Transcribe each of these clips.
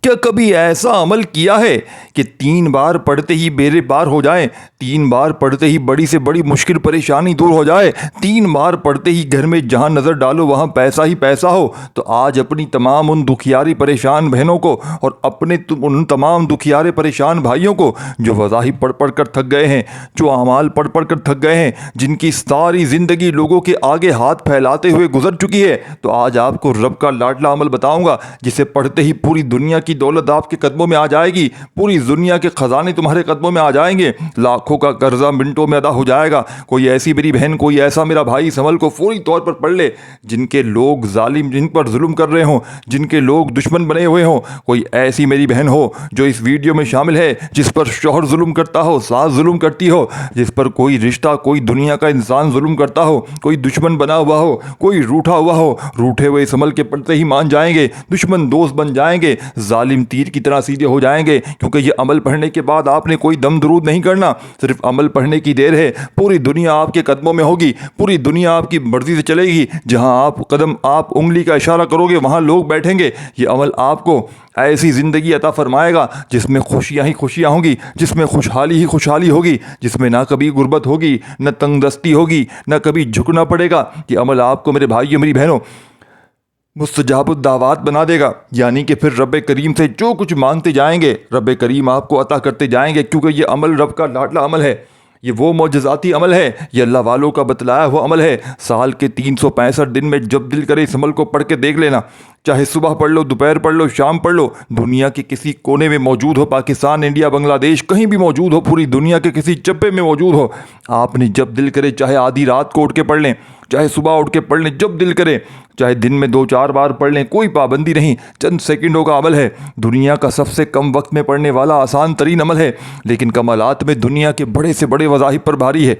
کیا کبھی ایسا عمل کیا ہے کہ 3 بار پڑھتے ہی بیڑے پار ہو جائیں، 3 بار پڑھتے ہی بڑی سے بڑی مشکل پریشانی دور ہو جائے، 3 بار پڑھتے ہی گھر میں جہاں نظر ڈالو وہاں پیسہ ہی پیسہ ہو؟ تو آج اپنی تمام ان دکھیاری پریشان بہنوں کو اور اپنے ان تمام دکھیارے پریشان بھائیوں کو جو وظائف پڑھ پڑھ کر تھک گئے ہیں، جو اعمال پڑھ پڑھ کر تھک گئے ہیں، جن کی ساری زندگی لوگوں کے آگے ہاتھ پھیلاتے ہوئے گزر چکی ہے، تو آج آپ کو رب کا لاڈلا عمل بتاؤں گا جسے پڑھتے ہی پوری دنیا کی دولت آپ کے قدموں میں آ جائے گی، پوری دنیا کے خزانے تمہارے قدموں میں آ جائیں گے، لاکھوں کا قرضہ منٹوں میں ادا ہو جائے گا۔ کوئی ایسی میری بہن، کوئی ایسا میرا بھائی اس عمل کو فوری طور پر پڑھ لے، جن کے لوگ ظالم جن پر ظلم کر رہے ہوں، جن کے لوگ دشمن بنے ہوئے ہوں، کوئی ایسی میری بہن ہو جو اس ویڈیو میں شامل ہے جس پر شوہر ظلم کرتا ہو، ساس ظلم کرتی ہو، جس پر کوئی رشتہ، کوئی دنیا کا انسان ظلم کرتا ہو، کوئی دشمن بنا ہوا ہو، کوئی روٹھا ہوا ہو، روٹھے ہوئے اس عمل کے پڑھتے ہی مان جائیں گے، دشمن دوست بن جائیں گے، ظالم تیر کی طرح سیدھے ہو جائیں گے، کیونکہ یہ عمل پڑھنے کے بعد آپ نے کوئی دم درود نہیں کرنا، صرف عمل پڑھنے کی دیر ہے، پوری دنیا آپ کے قدموں میں ہوگی، پوری دنیا آپ کی مرضی سے چلے گی، جہاں آپ انگلی کا اشارہ کرو گے وہاں لوگ بیٹھیں گے۔ یہ عمل آپ کو ایسی زندگی عطا فرمائے گا جس میں خوشیاں ہی خوشیاں ہوں گی، جس میں خوشحالی ہی خوشحالی ہوگی، جس میں نہ کبھی غربت ہوگی، نہ تنگ دستی ہوگی، نہ کبھی جھکنا پڑے گا۔ یہ عمل آپ کو میرے بھائیو میری بہنوں مستجاب الدعوات بنا دے گا، یعنی کہ پھر رب کریم سے جو کچھ مانگتے جائیں گے رب کریم آپ کو عطا کرتے جائیں گے، کیونکہ یہ عمل رب کا لاڈلا عمل ہے، یہ وہ معجزاتی عمل ہے، یہ اللہ والوں کا بتلایا ہوا عمل ہے۔ سال کے 365 دن میں جب دل کرے اس عمل کو پڑھ کے دیکھ لینا، چاہے صبح پڑھ لو، دوپہر پڑھ لو، شام پڑھ لو، دنیا کے کسی کونے میں موجود ہو، پاکستان، انڈیا، بنگلہ دیش، کہیں بھی موجود ہو، پوری دنیا کے کسی چپے میں موجود ہو، آپ نے جب دل کرے چاہے آدھی رات کو اٹھ کے پڑھ لیں، چاہے صبح اٹھ کے پڑھ لیں، جب دل کرے، چاہے دن میں 2-4 بار پڑھ لیں، کوئی پابندی نہیں، چند سیکنڈوں کا عمل ہے، دنیا کا سب سے کم وقت میں پڑھنے والا آسان ترین عمل ہے، لیکن کمالات میں دنیا کے بڑے سے بڑے وظائف پر بھاری ہے۔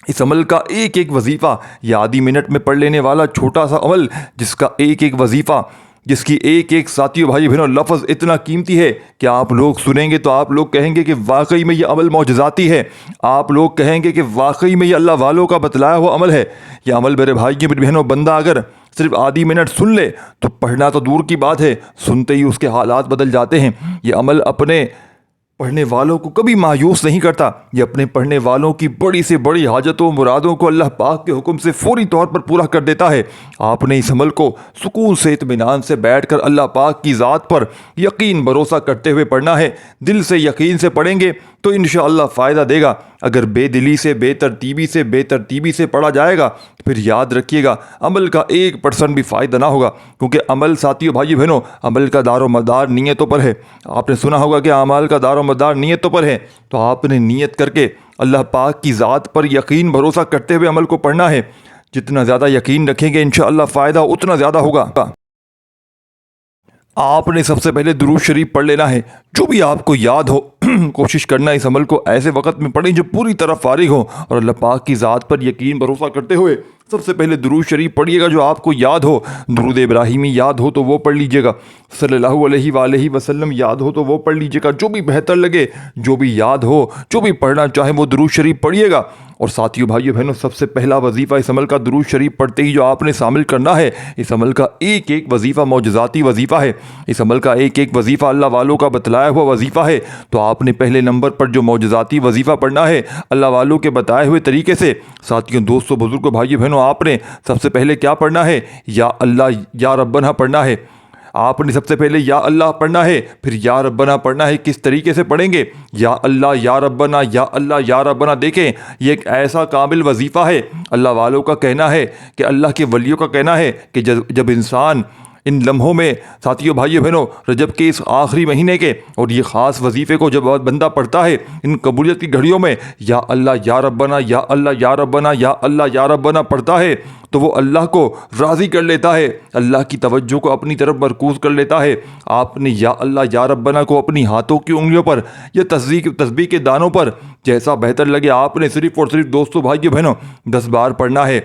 اس عمل کا ایک ایک وظیفہ، یہ آدھی منٹ میں پڑھ لینے والا چھوٹا سا عمل، جس کا ایک ایک وظیفہ، جس کی ایک ایک ساتھیوں بھائی بہنوں لفظ اتنا قیمتی ہے کہ آپ لوگ سنیں گے تو آپ لوگ کہیں گے کہ واقعی میں یہ عمل معجزاتی ہے، آپ لوگ کہیں گے کہ واقعی میں یہ اللہ والوں کا بتلایا ہوا عمل ہے۔ یہ عمل میرے بھائی میری بہنوں بندہ اگر صرف آدھی منٹ سن لے تو پڑھنا تو دور کی بات ہے، سنتے ہی اس کے حالات بدل جاتے ہیں۔ یہ عمل اپنے پڑھنے والوں کو کبھی مایوس نہیں کرتا، یہ اپنے پڑھنے والوں کی بڑی سے بڑی حاجتوں مرادوں کو اللہ پاک کے حکم سے فوری طور پر پورا کر دیتا ہے۔ آپ نے اس عمل کو سکون سے اطمینان سے بیٹھ کر اللہ پاک کی ذات پر یقین بھروسہ کرتے ہوئے پڑھنا ہے، دل سے یقین سے پڑھیں گے تو انشاءاللہ فائدہ دے گا۔ اگر بے دلی سے بے ترتیبی سے پڑھا جائے گا پھر یاد رکھیے گا عمل کا 1% بھی فائدہ نہ ہوگا، کیونکہ عمل ساتھیوں بھائی بہنوں عمل کا دار و مدار نیتوں پر ہے۔ آپ نے سنا ہوگا کہ اعمال کا دار و مدار نیتوں پر ہے، تو آپ نے نیت کر کے اللہ پاک کی ذات پر یقین بھروسہ کرتے ہوئے عمل کو پڑھنا ہے۔ جتنا زیادہ یقین رکھیں گے انشاءاللہ فائدہ اتنا زیادہ ہوگا۔ آپ نے سب سے پہلے درود شریف پڑھ لینا ہے، جو بھی آپ کو یاد ہو کوشش کرنا اس عمل کو ایسے وقت میں پڑھیں جو پوری طرح فارغ ہو اور اللہ پاک کی ذات پر یقین بھروسہ کرتے ہوئے سب سے پہلے درود شریف پڑھیے گا جو آپ کو یاد ہو۔ درود ابراہیمی یاد ہو تو وہ پڑھ لیجئے گا، صلی اللہ علیہ وآلہ وسلم یاد ہو تو وہ پڑھ لیجئے گا، جو بھی بہتر لگے، جو بھی یاد ہو، جو بھی پڑھنا چاہے وہ درود شریف پڑھیے گا۔ اور ساتھیوں بھائیو بہنوں سب سے پہلا وظیفہ اس عمل کا درود شریف پڑھتے ہی جو آپ نے شامل کرنا ہے، اس عمل کا ایک ایک وظیفہ معجزاتی وظیفہ ہے، اس عمل کا ایک ایک وظیفہ اللہ والوں کا بتلایا ہوا وظیفہ ہے۔ تو آپ نے پہلے نمبر پر جو معجزاتی وظیفہ پڑھنا ہے اللہ والوں کے بتائے ہوئے طریقے سے، ساتھیوں دوستوں بزرگوں بھائیو بہنوں آپ نے سب سے پہلے کیا پڑھنا ہے؟ یا اللہ یا ربنا پڑھنا ہے۔ آپ نے سب سے پہلے یا اللہ پڑھنا ہے، پھر یا ربنا پڑھنا ہے۔ کس طریقے سے پڑھیں گے؟ یا اللہ یا ربنا، یا اللہ یا ربنا۔ دیکھیں یہ ایک ایسا کامل وظیفہ ہے، اللہ والوں کا کہنا ہے کہ اللہ کے ولیوں کا کہنا ہے کہ جب انسان ان لمحوں میں ساتھیوں بھائیو بہنوں رجب کے اس آخری مہینے کے اور یہ خاص وظیفے کو جب بندہ پڑھتا ہے ان قبولیت کی گھڑیوں میں، یا اللہ یا ربنا، یا اللہ یا ربنا، یا اللہ یا ربنا پڑھتا ہے، تو وہ اللہ کو راضی کر لیتا ہے، اللہ کی توجہ کو اپنی طرف مرکوز کر لیتا ہے۔ آپ نے یا اللہ یا ربنا کو اپنی ہاتھوں کی انگلیوں پر یا تسبیح کے دانوں پر جیسا بہتر لگے آپ نے صرف اور صرف دوستوں بھائیو بہنوں 10 بار پڑھنا ہے۔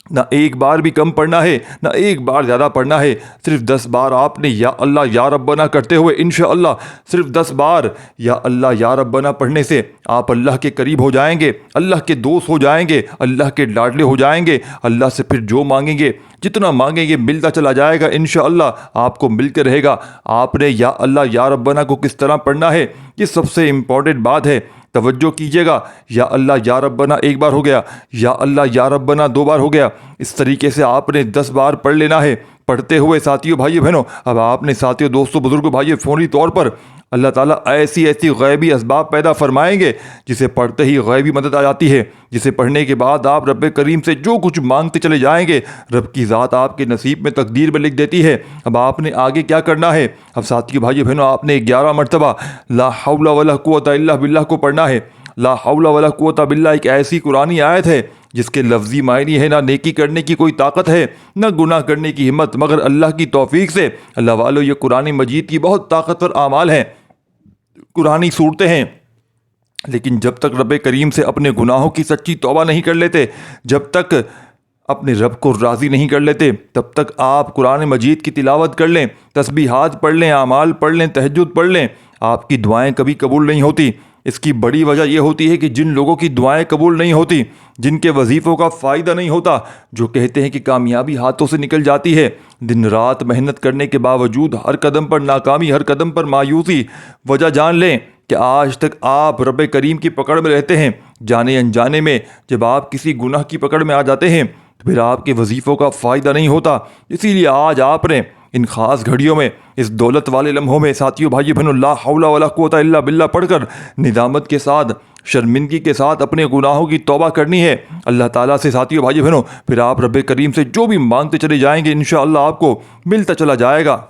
نہ ایک بار بھی کم پڑھنا ہے نہ ایک بار زیادہ پڑھنا ہے، صرف 10 بار آپ نے یا اللہ یا ربنا کرتے ہوئے انشاءاللہ صرف 10 بار یا اللہ یا ربنا پڑھنے سے آپ اللہ کے قریب ہو جائیں گے، اللہ کے دوست ہو جائیں گے، اللہ کے لاڈلے ہو جائیں گے۔ اللہ سے پھر جو مانگیں گے، جتنا مانگیں گے ملتا چلا جائے گا، انشاءاللہ آپ کو ملتے رہے گا۔ آپ نے یا اللہ یا ربنا کو کس طرح پڑھنا ہے، یہ سب سے امپورٹنٹ بات ہے، توجہ کیجیے گا۔ یا اللہ یا ربنا ایک بار ہو گیا، یا اللہ یا ربنا 2 بار ہو گیا، اس طریقے سے آپ نے 10 بار پڑھ لینا ہے۔ پڑھتے ہوئے ساتھیوں بھائیو بہنوں، اب آپ نے ساتھیوں دوستوں بزرگوں بھائیو فوری طور پر اللہ تعالیٰ ایسی غیبی اسباب پیدا فرمائیں گے جسے پڑھتے ہی غیبی مدد آ جاتی ہے، جسے پڑھنے کے بعد آپ رب کریم سے جو کچھ مانگتے چلے جائیں گے رب کی ذات آپ کے نصیب میں تقدیر میں لکھ دیتی ہے۔ اب آپ نے آگے کیا کرنا ہے؟ اب ساتھیوں بھائیو بہنوں، آپ نے 11 مرتبہ لا حول ولا قوت الا باللہ کو پڑھنا ہے۔ لا حول ولا قوت باللہ ایک ایسی قرآنی آیت ہے جس کے لفظی معنی ہے نہ نیکی کرنے کی کوئی طاقت ہے نہ گناہ کرنے کی ہمت، مگر اللہ کی توفیق سے اللہ والو یہ قرآن مجید کی بہت طاقتور اعمال ہیں، قرآنی صورتیں ہیں۔ لیکن جب تک رب کریم سے اپنے گناہوں کی سچی توبہ نہیں کر لیتے، جب تک اپنے رب کو راضی نہیں کر لیتے، تب تک آپ قرآن مجید کی تلاوت کر لیں، تسبیحات پڑھ لیں، اعمال پڑھ لیں، تہجد پڑھ لیں، آپ کی دعائیں کبھی قبول نہیں ہوتی۔ اس کی بڑی وجہ یہ ہوتی ہے کہ جن لوگوں کی دعائیں قبول نہیں ہوتی، جن کے وظیفوں کا فائدہ نہیں ہوتا، جو کہتے ہیں کہ کامیابی ہاتھوں سے نکل جاتی ہے، دن رات محنت کرنے کے باوجود ہر قدم پر ناکامی، ہر قدم پر مایوسی، وجہ جان لیں کہ آج تک آپ رب کریم کی پکڑ میں رہتے ہیں۔ جانے انجانے میں جب آپ کسی گناہ کی پکڑ میں آ جاتے ہیں تو پھر آپ کے وظیفوں کا فائدہ نہیں ہوتا۔ اسی لیے آج آپ نے ان خاص گھڑیوں میں، اس دولت والے لمحوں میں ساتھیوں بھائی بہنوں لا حول ولا قوت الا باللہ پڑھ کر ندامت کے ساتھ، شرمندگی کے ساتھ اپنے گناہوں کی توبہ کرنی ہے اللہ تعالیٰ سے۔ ساتھیوں بھائی بہنوں، پھر آپ رب کریم سے جو بھی مانگتے چلے جائیں گے انشاءاللہ آپ کو ملتا چلا جائے گا۔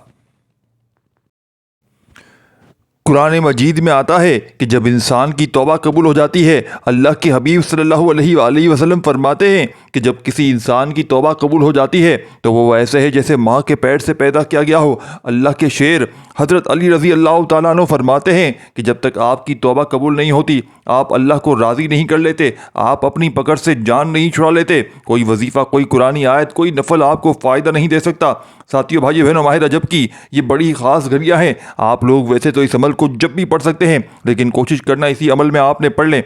قرآن مجید میں آتا ہے کہ جب انسان کی توبہ قبول ہو جاتی ہے، اللہ کے حبیب صلی اللہ علیہ وآلہ وسلم فرماتے ہیں کہ جب کسی انسان کی توبہ قبول ہو جاتی ہے تو وہ ایسے ہے جیسے ماں کے پیٹ سے پیدا کیا گیا ہو۔ اللہ کے شیر حضرت علی رضی اللہ تعالیٰ عنہ فرماتے ہیں کہ جب تک آپ کی توبہ قبول نہیں ہوتی، آپ اللہ کو راضی نہیں کر لیتے، آپ اپنی پکڑ سے جان نہیں چھڑا لیتے، کوئی وظیفہ، کوئی قرآنی آیت، کوئی نفل آپ کو فائدہ نہیں دے سکتا۔ ساتھیوں بھائی بہنوں، ماہ رجب کی یہ بڑی خاص گھڑیاں ہیں۔ آپ لوگ ویسے تو اس عمل کو جب بھی پڑھ سکتے ہیں، لیکن کوشش کرنا اسی عمل میں آپ نے پڑھ لیں۔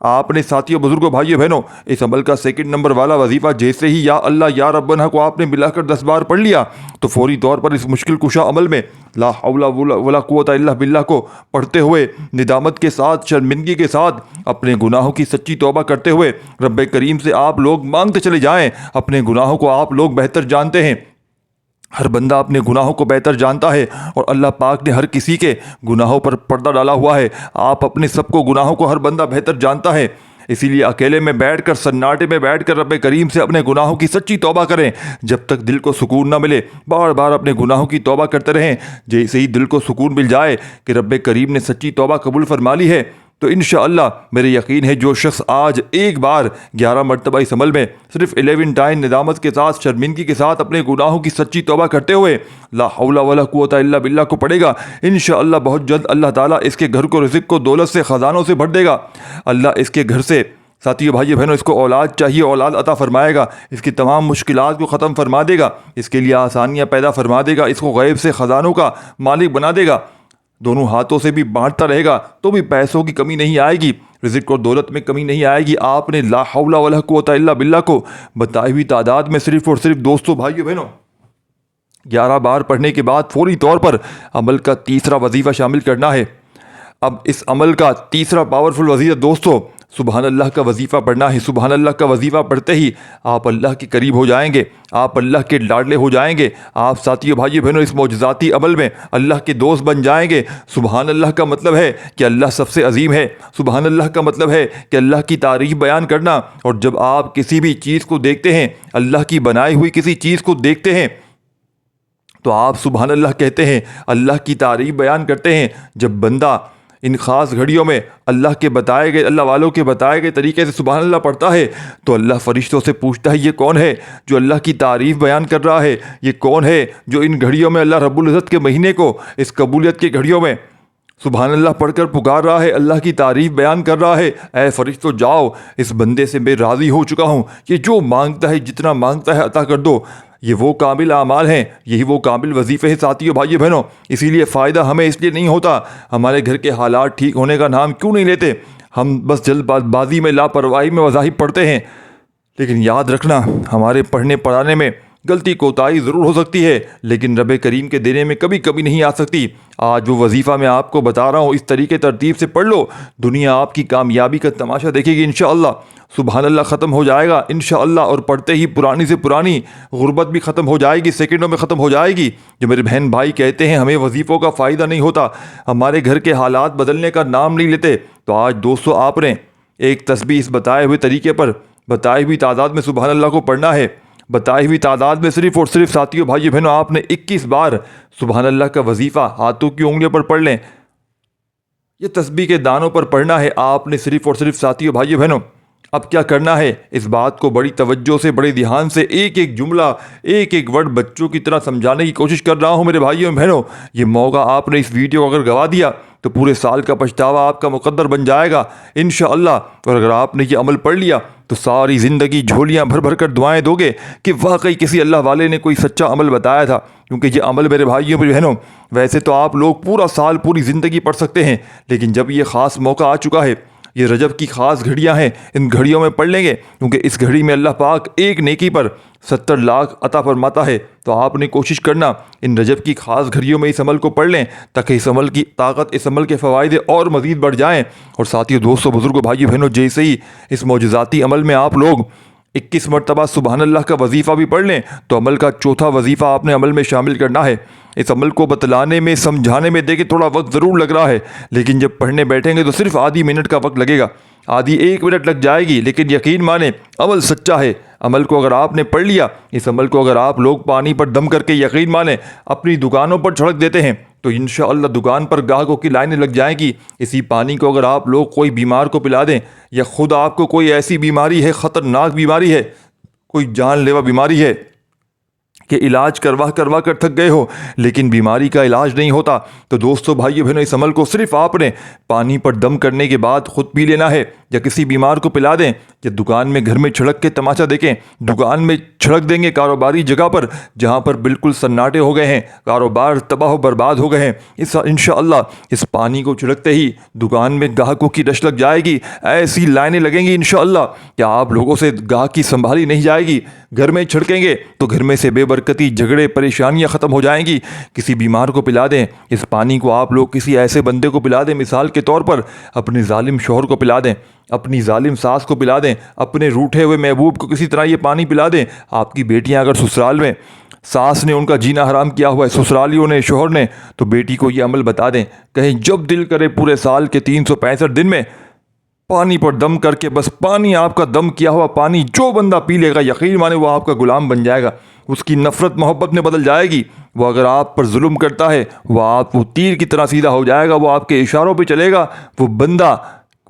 آپ نے ساتھیوں بزرگوں بھائیوں بہنوں اس عمل کا 2 نمبر والا وظیفہ جیسے ہی یا اللہ یا ربنا کو آپ نے ملا کر 10 بار پڑھ لیا تو فوری طور پر اس مشکل کشا عمل میں لا حول ولا قوت الا باللہ کو پڑھتے ہوئے ندامت کے ساتھ، شرمندگی کے ساتھ، اپنے گناہوں کی سچی توبہ کرتے ہوئے رب کریم سے آپ لوگ مانگتے چلے جائیں۔ اپنے گناہوں کو آپ لوگ بہتر جانتے ہیں، ہر بندہ اپنے گناہوں کو بہتر جانتا ہے اور اللہ پاک نے ہر کسی کے گناہوں پر پردہ ڈالا ہوا ہے۔ آپ اپنے سب کو گناہوں کو ہر بندہ بہتر جانتا ہے، اسی لیے اکیلے میں بیٹھ کر، سناٹے میں بیٹھ کر رب کریم سے اپنے گناہوں کی سچی توبہ کریں۔ جب تک دل کو سکون نہ ملے بار بار اپنے گناہوں کی توبہ کرتے رہیں۔ جیسے ہی دل کو سکون مل جائے کہ رب کریم نے سچی توبہ قبول فرما لی ہے تو انشاءاللہ میرے یقین ہے جو شخص آج ایک بار 11 مرتبہ اس عمل میں صرف 11 ٹائم ندامت کے ساتھ، شرمندگی کے ساتھ اپنے گناہوں کی سچی توبہ کرتے ہوئے لا حول ولا قوت الا باللہ کو پڑھے گا، انشاءاللہ بہت جلد اللہ تعالیٰ اس کے گھر کو رزق کو دولت سے، خزانوں سے بھر دے گا۔ اللہ اس کے گھر سے، ساتھیوں بھائی بہنوں، اس کو اولاد چاہیے، اولاد عطا فرمائے گا، اس کی تمام مشکلات کو ختم فرما دے گا، اس کے لیے آسانیاں پیدا فرما دے گا، اس کو غیب سے خزانوں کا مالک بنا دے گا۔ دونوں ہاتھوں سے بھی بانٹتا رہے گا تو بھی پیسوں کی کمی نہیں آئے گی، رزق اور دولت میں کمی نہیں آئے گی۔ آپ نے لا حول ولا قوت الا باللہ کو بتائی ہوئی تعداد میں صرف اور صرف دوستوں بھائیوں بہنوں 11 بار پڑھنے کے بعد فوری طور پر عمل کا تیسرا وظیفہ شامل کرنا ہے۔ اب اس عمل کا تیسرا پاورفل وظیفہ دوستو سبحان اللہ کا وظیفہ پڑھنا ہے۔ سبحان اللہ کا وظیفہ پڑھتے ہی آپ اللہ کے قریب ہو جائیں گے، آپ اللہ کے لاڈلے ہو جائیں گے، آپ ساتھیوں بھائیوں بہنوں اس معجزاتی عمل میں اللہ کے دوست بن جائیں گے۔ سبحان اللہ کا مطلب ہے کہ اللہ سب سے عظیم ہے، سبحان اللہ کا مطلب ہے کہ اللہ کی تعریف بیان کرنا، اور جب آپ کسی بھی چیز کو دیکھتے ہیں، اللہ کی بنائی ہوئی کسی چیز کو دیکھتے ہیں تو آپ سبحان اللہ کہتے ہیں، اللہ کی تعریف بیان کرتے ہیں۔ جب بندہ ان خاص گھڑیوں میں اللہ کے بتائے گئے، اللہ والوں کے بتائے گئے طریقے سے سبحان اللہ پڑھتا ہے تو اللہ فرشتوں سے پوچھتا ہے یہ کون ہے جو اللہ کی تعریف بیان کر رہا ہے؟ یہ کون ہے جو ان گھڑیوں میں اللہ رب العزت کے مہینے کو، اس قبولیت کی گھڑیوں میں سبحان اللہ پڑھ کر پکار رہا ہے، اللہ کی تعریف بیان کر رہا ہے، اے فرشتوں جاؤ، اس بندے سے میں راضی ہو چکا ہوں، یہ جو مانگتا ہے جتنا مانگتا ہے عطا کر دو۔ یہ وہ کامل اعمال ہیں، یہی وہ کامل وظیفے ہیں ساتھیوں بھائیو بہنوں۔ اسی لیے فائدہ ہمیں اس لیے نہیں ہوتا، ہمارے گھر کے حالات ٹھیک ہونے کا نام کیوں نہیں لیتے؟ ہم بس جلد بازی میں، لاپرواہی میں مذاہب پڑھتے ہیں۔ لیکن یاد رکھنا، ہمارے پڑھنے پڑھانے میں غلطی کوتاہی ضرور ہو سکتی ہے، لیکن رب کریم کے دینے میں کبھی کبھی نہیں آ سکتی۔ آج وہ وظیفہ میں آپ کو بتا رہا ہوں، اس طریقے ترتیب سے پڑھ لو، دنیا آپ کی کامیابی کا تماشا دیکھے گی انشاءاللہ۔ سبحان اللہ ختم ہو جائے گا انشاءاللہ، اور پڑھتے ہی پرانی سے پرانی غربت بھی ختم ہو جائے گی، سیکنڈوں میں ختم ہو جائے گی۔ جو میرے بہن بھائی کہتے ہیں ہمیں وظیفوں کا فائدہ نہیں ہوتا، ہمارے گھر کے حالات بدلنے کا نام نہیں لیتے، تو آج دوستو آپ نے ایک تسبیح اس بتائے ہوئے طریقے پر، بتائی ہوئی تعداد میں سبحان اللہ کو پڑھنا ہے۔ بتائی ہوئی تعداد میں صرف اور صرف ساتھیوں بھائیو بہنوں آپ نے 21 بار سبحان اللہ کا وظیفہ ہاتھوں کی انگلیوں پر پڑھ لیں۔ یہ تسبیح کے دانوں پر پڑھنا ہے آپ نے صرف اور صرف ساتھیوں بھائیو بہنوں۔ اب کیا کرنا ہے، اس بات کو بڑی توجہ سے، بڑے دھیان سے، ایک ایک جملہ، ایک ایک ورڈ بچوں کی طرح سمجھانے کی کوشش کر رہا ہوں میرے بھائیوں بہنوں۔ یہ موقع آپ نے اس ویڈیو کو اگر گوا دیا تو پورے سال کا پچھتاوا آپ کا مقدر بن جائے گا انشاءاللہ۔ اور اگر آپ نے یہ عمل پڑھ لیا تو ساری زندگی جھولیاں بھر بھر کر دعائیں دو گے کہ واقعی کسی اللہ والے نے کوئی سچا عمل بتایا تھا۔ کیونکہ یہ عمل میرے بھائیوں میری بہنوں، ویسے تو آپ لوگ پورا سال پوری زندگی پڑھ سکتے ہیں، لیکن جب یہ خاص موقع آ چکا ہے، یہ رجب کی خاص گھڑیاں ہیں، ان گھڑیوں میں پڑھ لیں گے، کیونکہ اس گھڑی میں اللہ پاک ایک نیکی پر 70 لاکھ عطا فرماتا ہے۔ تو آپ نے کوشش کرنا ان رجب کی خاص گھڑیوں میں اس عمل کو پڑھ لیں، تاکہ اس عمل کی طاقت، اس عمل کے فوائد اور مزید بڑھ جائیں۔ اور ساتھیوں دوستوں بزرگوں بھائیو بہنوں، جیسے ہی اس معجزاتی عمل میں آپ لوگ 21 مرتبہ سبحان اللہ کا وظیفہ بھی پڑھ لیں تو عمل کا چوتھا وظیفہ آپ نے عمل میں شامل کرنا ہے۔ اس عمل کو بتلانے میں، سمجھانے میں دیکھیں تھوڑا وقت ضرور لگ رہا ہے، لیکن جب پڑھنے بیٹھیں گے تو صرف آدھی منٹ کا وقت لگے گا، آدھی 1 منٹ لگ جائے گی، لیکن یقین مانیں عمل سچا ہے۔ عمل کو اگر آپ نے پڑھ لیا، اس عمل کو اگر آپ لوگ پانی پر دم کر کے یقین مانیں اپنی دکانوں پر چھڑک دیتے ہیں تو انشاءاللہ دکان پر گاہکوں کی لائنیں لگ جائیں گی۔ اسی پانی کو اگر آپ لوگ کوئی بیمار کو پلا دیں، یا خود آپ کو کوئی ایسی بیماری ہے، خطرناک بیماری ہے، کوئی جان لیوا بیماری ہے کہ علاج کروا کر تھک گئے ہو لیکن بیماری کا علاج نہیں ہوتا، تو دوستو بھائیو بہنوں اس عمل کو صرف آپ نے پانی پر دم کرنے کے بعد خود پی لینا ہے، یا کسی بیمار کو پلا دیں، یا دکان میں گھر میں چھڑک کے تماشا دیکھیں، دکان میں چھڑک دیں گے کاروباری جگہ پر جہاں پر بالکل سناٹے ہو گئے ہیں، کاروبار تباہ و برباد ہو گئے ہیں، انشاءاللہ اس پانی کو چھڑکتے ہی دکان میں گاہکوں کی رش لگ جائے گی، ایسی لائنیں لگیں گی انشاءاللہ کہ آپ لوگوں سے گاہک کی سنبھالی نہیں جائے گی۔ گھر میں چھڑکیں گے تو گھر میں سے بے برکتی، جھگڑے، پریشانیاں ختم ہو جائیں گی۔ کسی بیمار کو پلا دیں، اس پانی کو آپ لوگ کسی ایسے بندے کو پلا دیں، مثال کے طور پر اپنے ظالم شوہر کو پلا دیں، اپنی ظالم ساس کو پلا دیں، اپنے روٹھے ہوئے محبوب کو کسی طرح یہ پانی پلا دیں۔ آپ کی بیٹیاں اگر سسرال میں ساس نے ان کا جینا حرام کیا ہوا ہے، سسرالیوں نے، شوہر نے، تو بیٹی کو یہ عمل بتا دیں، کہیں جب دل کرے پورے سال کے 365 دن میں پانی پر دم کر کے، بس پانی، آپ کا دم کیا ہوا پانی جو بندہ پی لے گا یقین مانے وہ آپ کا غلام بن جائے گا، اس کی نفرت محبت میں بدل جائے گی۔ وہ اگر آپ پر ظلم کرتا ہے وہ تیر کی طرح سیدھا ہو جائے گا، وہ آپ کے اشاروں پہ چلے گا وہ بندہ،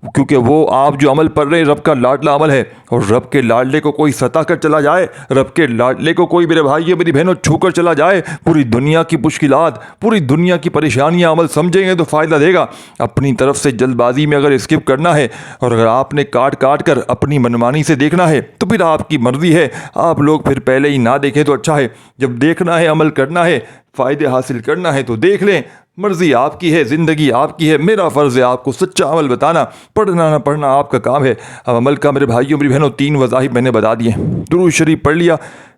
کیونکہ وہ آپ جو عمل پڑھ رہے ہیں رب کا لاڈلا عمل ہے، اور رب کے لاڈلے کو کوئی ستا کر چلا جائے، رب کے لاڈلے کو کوئی میرے بھائی میری بہنوں چھو کر چلا جائے، پوری دنیا کی مشکلات، پوری دنیا کی پریشانیاں عمل سمجھیں گے تو فائدہ دے گا۔ اپنی طرف سے جلد بازی میں اگر اسکپ کرنا ہے اور اگر آپ نے کاٹ کر اپنی منمانی سے دیکھنا ہے تو پھر آپ کی مرضی ہے، آپ لوگ پھر پہلے ہی نہ دیکھیں تو اچھا ہے۔ جب دیکھنا ہے، عمل کرنا ہے، فائدے حاصل کرنا ہے تو دیکھ لیں، مرضی آپ کی ہے، زندگی آپ کی ہے، میرا فرض ہے آپ کو سچا عمل بتانا، پڑھنا نہ پڑھنا آپ کا کام ہے۔ اب عمل کا میرے بھائیوں میری بہنوں 3 وظائف میں نے بتا دیے۔ درود شریف پڑھ لیا،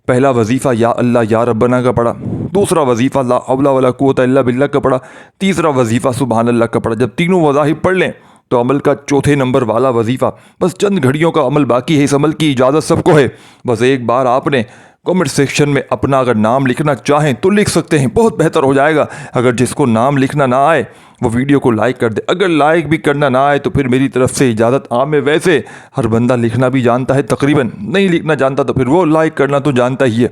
پہلا وظیفہ یا اللہ یا ربنا کا پڑھا، دوسرا وظیفہ لا حول ولا قوت الا باللہ کا پڑھا، تیسرا وظیفہ سبحان اللہ کا پڑھا۔ جب تینوں وظائف پڑھ لیں تو عمل کا چوتھے نمبر والا وظیفہ، بس چند گھڑیوں کا عمل باقی ہے، اس عمل کی اجازت سب کو ہے، بس ایک بار آپ نے کمنٹ سیکشن میں اپنا اگر نام لکھنا چاہیں تو لکھ سکتے ہیں، بہت بہتر ہو جائے گا۔ اگر جس کو نام لکھنا نہ آئے وہ ویڈیو کو لائک کر دے، اگر لائک بھی کرنا نہ آئے تو پھر میری طرف سے اجازت عام ہے، ویسے ہر بندہ لکھنا بھی جانتا ہے تقریباً، نہیں لکھنا جانتا تو پھر وہ لائک کرنا تو جانتا ہی ہے۔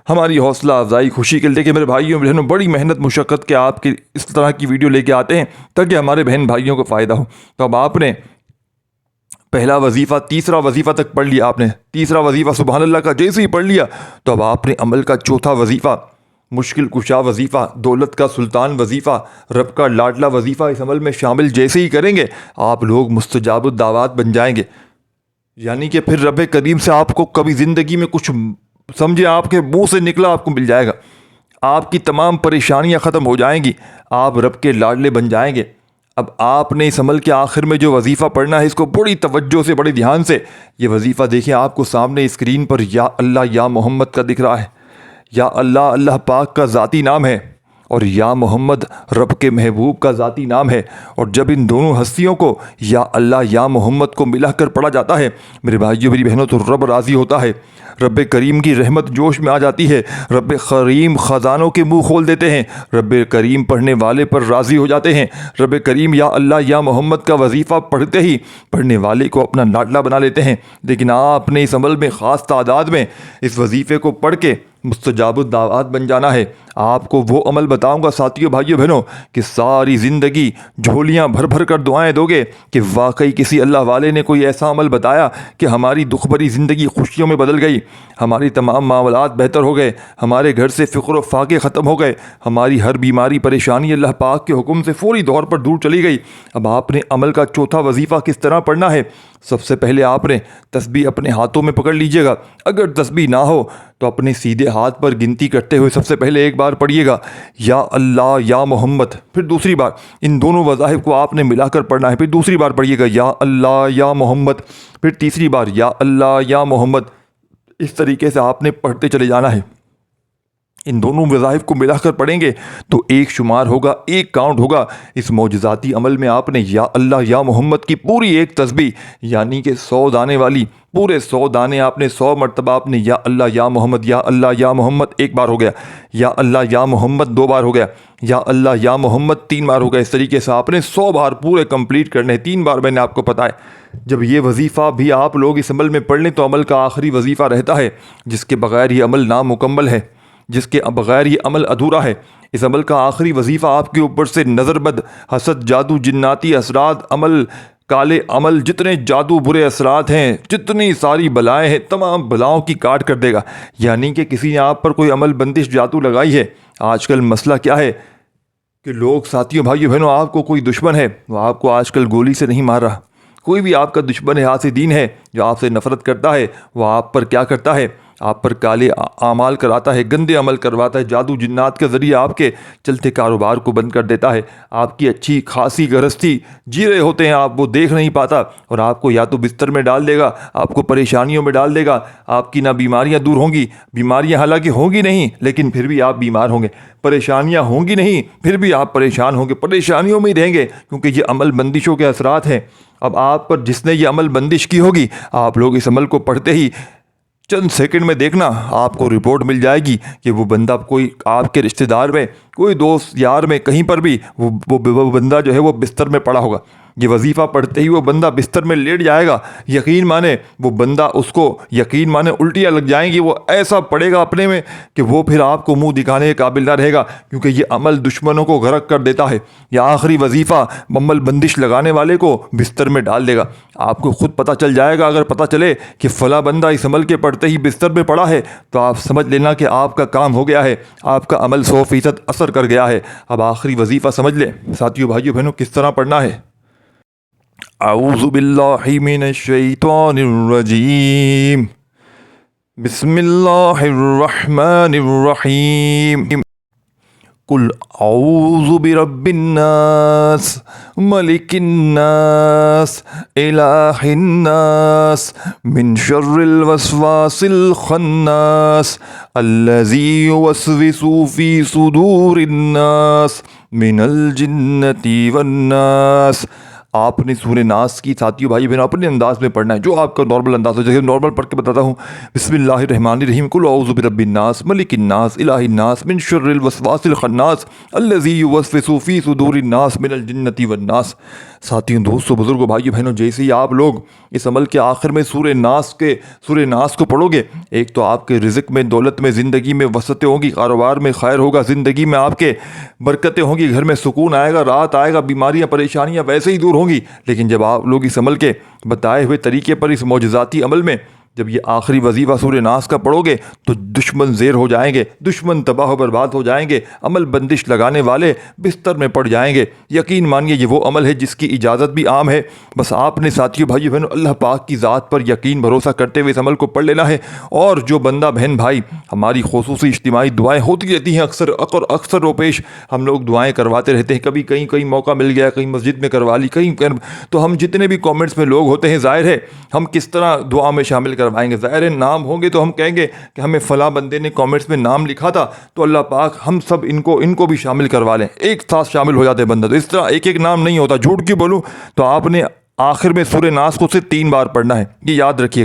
ہماری حوصلہ افزائی خوشی کے لیے کہ میرے بھائیوں بہنوں بڑی محنت مشقت کے آپ کی اس طرح کی ویڈیو لے کے آتے ہیں تاکہ ہمارے بہن بھائیوں کو فائدہ ہو۔ تو اب آپ نے پہلا وظیفہ تیسرا وظیفہ تک پڑھ لیا، آپ نے تیسرا وظیفہ سبحان اللہ کا جیسے ہی پڑھ لیا تو اب آپ نے عمل کا چوتھا وظیفہ مشکل کشا وظیفہ، دولت کا سلطان وظیفہ، رب کا لاڈلا وظیفہ اس عمل میں شامل جیسے ہی کریں گے آپ لوگ مستجاب الدعوات بن جائیں گے۔ یعنی کہ پھر رب کریم سے آپ کو کبھی زندگی میں کچھ سمجھے آپ کے منہ سے نکلا آپ کو مل جائے گا، آپ کی تمام پریشانیاں ختم ہو جائیں گی، آپ رب کے لاڈلے بن جائیں گے۔ اب آپ نے اس عمل کے آخر میں جو وظیفہ پڑھنا ہے اس کو بڑی توجہ سے، بڑے دھیان سے یہ وظیفہ دیکھیں، آپ کو سامنے اسکرین پر یا اللہ یا محمد کا دکھ رہا ہے۔ یا اللہ اللہ پاک کا ذاتی نام ہے اور یا محمد رب کے محبوب کا ذاتی نام ہے، اور جب ان دونوں ہستیوں کو یا اللہ یا محمد کو ملا کر پڑھا جاتا ہے میرے بھائیوں میری بہنوں تو رب راضی ہوتا ہے، رب کریم کی رحمت جوش میں آ جاتی ہے، رب کریم خزانوں کے منہ کھول دیتے ہیں، رب کریم پڑھنے والے پر راضی ہو جاتے ہیں، رب کریم یا اللہ یا محمد کا وظیفہ پڑھتے ہی پڑھنے والے کو اپنا لاڈلا بنا لیتے ہیں۔ لیکن آپ نے اس عمل میں خاص تعداد میں اس وظیفے کو پڑھ کے مستجاب الدعوات بن جانا ہے۔ آپ کو وہ عمل بتاؤں گا ساتھیوں بھائیوں بہنوں کہ ساری زندگی جھولیاں بھر بھر کر دعائیں دو گے کہ واقعی کسی اللہ والے نے کوئی ایسا عمل بتایا کہ ہماری دکھ بھری زندگی خوشیوں میں بدل گئی، ہماری تمام معاملات بہتر ہو گئے، ہمارے گھر سے فقر و فاقے ختم ہو گئے، ہماری ہر بیماری پریشانی اللہ پاک کے حکم سے فوری طور پر دور چلی گئی۔ اب آپ نے عمل کا چوتھا وظیفہ کس طرح پڑھنا ہے؟ سب سے پہلے آپ نے تسبیح اپنے ہاتھوں میں پکڑ لیجئے گا، اگر تسبیح نہ ہو تو اپنے سیدھے ہاتھ پر گنتی کرتے ہوئے سب سے پہلے ایک بار پڑھیے گا یا اللہ یا محمد، پھر دوسری بار ان دونوں وظائف کو آپ نے ملا کر پڑھنا ہے، پھر دوسری بار پڑھیے گا یا اللہ یا محمد، پھر تیسری بار یا اللہ یا محمد۔ اس طریقے سے آپ نے پڑھتے چلے جانا ہے۔ ان دونوں وظائف کو ملا کر پڑھیں گے تو ایک شمار ہوگا، ایک کاؤنٹ ہوگا۔ اس معجزاتی عمل میں آپ نے یا اللہ یا محمد کی پوری ایک تسبیح یعنی کہ 100 دانے والی پورے 100 دانے آپ نے 100 مرتبہ آپ نے یا اللہ یا محمد یا اللہ یا محمد ایک بار ہو گیا، یا اللہ یا محمد 2 بار ہو گیا، یا اللہ یا محمد 3 بار ہو گیا۔ اس طریقے سے آپ نے 100 بار پورے کمپلیٹ کرنے، 3 بار میں نے آپ کو بتایا۔ جب یہ وظیفہ بھی آپ لوگ اس عمل میں پڑھ لیں تو عمل کا آخری وظیفہ رہتا ہے جس کے بغیر یہ عمل نامکمل ہے، جس کے بغیر یہ عمل ادھورا ہے۔ اس عمل کا آخری وظیفہ آپ کے اوپر سے نظر بد، حسد، جادو، جناتی اثرات، عمل کالے عمل، جتنے جادو برے اثرات ہیں، جتنی ساری بلائیں ہیں، تمام بلاؤں کی کاٹ کر دے گا۔ یعنی کہ کسی نے آپ پر کوئی عمل بندش جادو لگائی ہے۔ آج کل مسئلہ کیا ہے کہ لوگ ساتھیوں بھائیوں بہنوں آپ کو کوئی دشمن ہے وہ آپ کو آج کل گولی سے نہیں مار رہا، کوئی بھی آپ کا دشمن حاسد دین ہے جو آپ سے نفرت کرتا ہے وہ آپ پر کیا کرتا ہے؟ آپ پر کالے اعمال کراتا ہے، گندے عمل کرواتا ہے، جادو جنات کے ذریعے آپ کے چلتے کاروبار کو بند کر دیتا ہے۔ آپ کی اچھی خاصی گرہستی جی رہے ہوتے ہیں آپ، وہ دیکھ نہیں پاتا اور آپ کو یا تو بستر میں ڈال دے گا، آپ کو پریشانیوں میں ڈال دے گا، آپ کی نہ بیماریاں دور ہوں گی، بیماریاں حالانکہ ہوں گی نہیں لیکن پھر بھی آپ بیمار ہوں گے، پریشانیاں ہوں گی نہیں پھر بھی آپ پریشان ہوں گے، پریشانیوں میں ہی رہیں گے کیونکہ یہ عمل بندشوں کے اثرات ہیں۔ اب آپ پر جس نے یہ عمل بندش کی ہوگی آپ لوگ اس عمل کو پڑھتے ہی چند سیکنڈ میں دیکھنا آپ کو رپورٹ مل جائے گی کہ وہ بندہ کوئی آپ کے رشتہ دار میں، کوئی دوست یار میں، کہیں پر بھی وہ بندہ جو ہے وہ بستر میں پڑا ہوگا۔ یہ وظیفہ پڑھتے ہی وہ بندہ بستر میں لیٹ جائے گا، یقین مانے وہ بندہ اس کو یقین مانے الٹیاں لگ جائیں گی، وہ ایسا پڑے گا اپنے میں کہ وہ پھر آپ کو منہ دکھانے کے قابل نہ رہے گا کیونکہ یہ عمل دشمنوں کو غرق کر دیتا ہے۔ یہ آخری وظیفہ عمل بندش لگانے والے کو بستر میں ڈال دے گا۔ آپ کو خود پتہ چل جائے گا، اگر پتہ چلے کہ فلاں بندہ اس عمل کے پڑھتے ہی بستر میں پڑا ہے تو آپ سمجھ لینا کہ آپ کا کام ہو گیا ہے، آپ کا عمل 100% اثر کر گیا ہے۔ اب آخری وظیفہ سمجھ لیں ساتھیوں بھائیوں بہنوں کس طرح پڑھنا ہے۔ اعوذ باللہ من الشیطان الرجیم، بسم اللہ الرحمن الرحیم، قل اعوذ برب الناس ملک الناس الہ الناس من شر الوسواس الخناس الذی یوسوس فی صدور الناس من الجنۃ والناس۔ آپ نے سورہ ناس کی ساتھیوں بھائی بہنوں اپنے انداز میں پڑھنا ہے، جو آپ کا نارمل انداز ہو، جیسے نارمل پڑھ کے بتاتا ہوں۔ بسم اللہ الرحمن الرحیم، قل اعوذ برب الناس ملک الناس الہ الناس من شر الوسواس الخناس الذی یوسوس فی صدور الناس من الجنۃ والناس۔ ساتھیوں دوستوں بزرگوں بھائیوں بہنوں جیسے ہی آپ لوگ اس عمل کے آخر میں سورہ ناس کو پڑھو گے، ایک تو آپ کے رزق میں، دولت میں، زندگی میں وسعتیں ہوں گی، کاروبار میں خیر ہوگا، زندگی میں آپ کے برکتیں ہوں گی، گھر میں سکون آئے گا، راحت آئے گا، بیماریاں پریشانیاں ویسے ہی دور ہوں گی۔ لیکن جب آپ لوگ اس عمل کے بتائے ہوئے طریقے پر اس معجزاتی عمل میں جب یہ آخری وظیفہ سورہ ناس کا پڑھو گے تو دشمن زیر ہو جائیں گے، دشمن تباہ و برباد ہو جائیں گے، عمل بندش لگانے والے بستر میں پڑ جائیں گے۔ یقین مانیے یہ وہ عمل ہے جس کی اجازت بھی عام ہے، بس آپ نے ساتھیو بھائیو بہنوں اللہ پاک کی ذات پر یقین بھروسہ کرتے ہوئے اس عمل کو پڑھ لینا ہے۔ اور جو بندہ بہن بھائی ہماری خصوصی اجتماعی دعائیں ہوتی رہتی ہیں، اکثر و پیش ہم لوگ دعائیں کرواتے رہتے ہیں، کبھی کہیں موقع مل گیا، کہیں مسجد میں کروا لی، تو ہم جتنے بھی کامنٹس میں لوگ ہوتے ہیں ظاہر ہے ہم کس طرح دعا میں شامل کروائیں گے، ظاہر ہے نام ہوں گے تو ہم کہیں گے کہ ہمیں فلاں بندے نے کامنٹس میں نام لکھا تھا، تو اللہ پاک ہم سب ان کو بھی شامل کروا لیں، ایک ساتھ شامل ہو جاتے ہیں بندہ۔ تو اس طرح ایک نام نہیں ہوتا، جھوٹ کیوں بولوں؟ تو آپ نے آخر میں سورہ ناس کو صرف 3 بار پڑھنا ہے، یہ یاد رکھیے۔